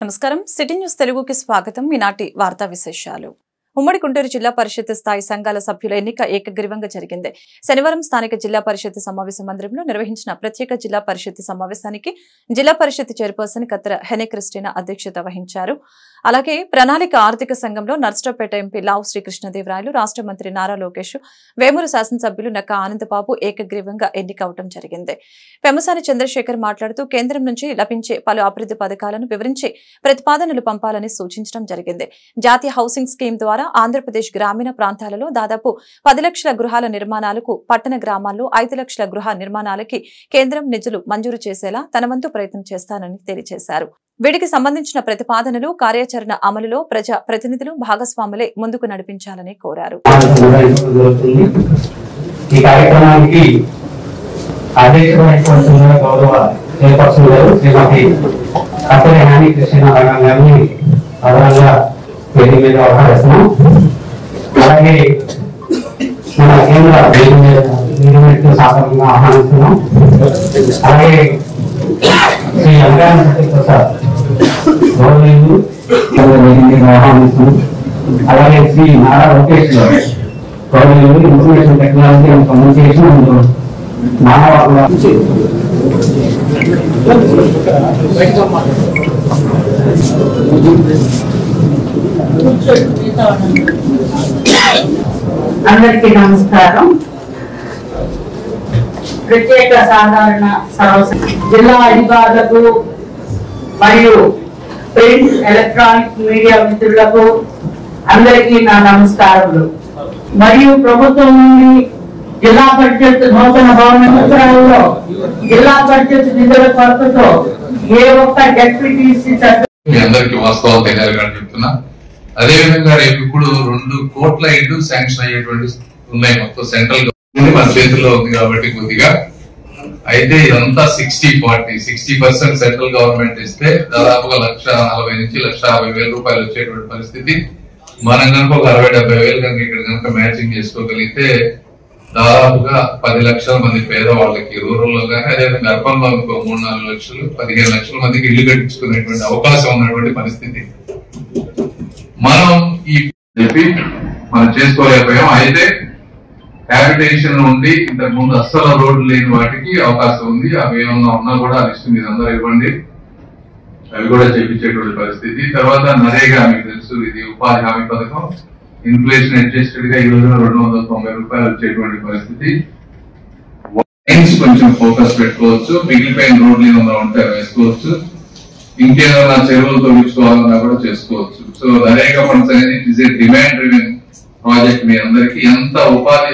నమస్కారం city news తెలుగుకి స్వాగతం ఈనాటి వార్తా విశేషాలు ఉమ్మడి గుంటూరు జిల్లా పరిషత్ స్థాయి సంఘాల సభ్యుల ఎన్నిక ఏకగ్రీవంగా జరిగింది శనివారం స్థానిక జిల్లా పరిషత్ సమావేశ మందిరంలో నిర్వహించిన ప్రత్యేక జిల్లా పరిషత్ సమావేశానికి జిల్లా పరిషత్ చైర్పర్సన్ కత్తెర హెనె క్రిస్టినా అధ్యక్షత వహించారు అలాగే ప్రణాళిక ఆర్థిక సంఘంలో నర్సరావుపేట ఎంపీ లావు శ్రీకృష్ణదేవరాయలు రాష్ట్ర మంత్రి నారా లోకేష్ వేమూరు శాసనసభ్యులు నక్కా ఆనందబాబు ఏకగ్రీవంగా ఎన్నికవడం జరిగింది పెమ్మసాని చంద్రశేఖర్ మాట్లాడుతూ కేంద్రం నుంచి లభించే పలు అభివృద్ధి పథకాలను వివరించి ప్రతిపాదనలు పంపాలని సూచించడం జరిగింది జాతీయ హౌసింగ్ స్కీమ్ ద్వారా ఆంధ్రప్రదేశ్ గ్రామీణ ప్రాంతాలలో దాదాపు 10 లక్షల గృహాల నిర్మాణాలకు పట్టణ గ్రామాల్లో 5 లక్షల గృహ నిర్మాణాలకి కేంద్రం నిధులు మంజూరు చేసేలా తన వంతు ప్రయత్నం చేస్తానని తెలియజేశారు వీటికి సంబంధించిన ప్రతిపాదనలు కార్యాచరణ అమలులో ప్రజా ప్రతినిధులు భాగస్వాములే ముందుకు నడిపించాలని కోరారు అలాగే మన కేంద్ర సాధారణంగా ఆహ్వానిస్తున్నాం అలాగే శ్రీ ప్రసాద్ గౌరవనీయులు ఆహ్వానిస్తున్నాం అలాగే శ్రీ నారా లోకేష్ గారు గౌరవనీయులు ఇన్ఫర్మేషన్ టెక్నాలజీ అండ్ కమ్యూనికేషన్ మానవ అందరికీ నమస్కారం. ప్రత్యేక సాధారణ సమావేశం జిల్లా అధికారులకు మరియు ప్రింట్ ఎలక్ట్రానిక్ మీడియా మిత్రులకు అందరికీ నా నమస్కారములు. మరియు ప్రభుత్వం నుండి జిల్లా పరిషత్ నూతన భవన సంవత్సరాలలో జిల్లా పరిషత్ నిధుల కొరతతో ఏ ఒక్క డెప్యూటీసీ అందరికి వాస్తవాలు తెలియాలని చెప్తున్నా. అదే విధంగా రేపు ఇప్పుడు 2 కోట్ల ఇల్లు శాంక్షన్ అయ్యేటువంటి ఉన్నాయి. మొత్తం సెంట్రల్ గవర్నమెంట్ మన చేతుల్లో ఉంది కాబట్టి కొద్దిగా అయితే ఇదంతా 60% సెంట్రల్ గవర్నమెంట్ ఇస్తే దాదాపుగా 1,40,000 నుంచి 1,50,000 రూపాయలు వచ్చేటువంటి పరిస్థితి. మనం కనుక ఒక 60-70,000 కనుక ఇక్కడ కనుక మ్యాచింగ్ చేసుకోగలిగితే దాదాపుగా 10 లక్షల మంది పేదవాళ్ళకి రూరల్ లో కానీ అదేవిధంగా అర్బన్ లో ఇంకో 3-4 లక్షలు 15 లక్షల మందికి ఇల్లు కట్టించుకునేటువంటి అవకాశం ఉన్నటువంటి పరిస్థితి మనం ఈ చెప్పి మనం చేసుకోలేకపోయాం. అయితే హ్యాబిటేషన్ నుండి ఇంతకు ముందు అస్సలు రోడ్లు లేని వాటికి అవకాశం ఉంది. అవి ఏమన్నా ఉన్నా కూడా ఆ లిస్టు మీద అందరూ ఇవ్వండి, అవి కూడా చేపించేటువంటి పరిస్థితి. తర్వాత నరేగా మీకు తెలుసు, ఇది ఉపాధి హామీ పథకం. ఇన్ఫ్లేషన్ అడ్జస్టెడ్ గా ఈ రోజున 290 రూపాయలు వచ్చేటువంటి పరిస్థితి. కొంచెం ఫోకస్ పెట్టుకోవచ్చు, మిగిలిపోయిన రోడ్లు ఏమన్నా ఉంటే వేసుకోవచ్చు, ఇంకేదైనా చెరువులు తొలగించుకోవాలన్నా కూడా చేసుకోవచ్చు. సో నరేగా ఫండ్స్ అనేది it is a demand driven project. మీ అందరికీ ఎంత ఉపాధి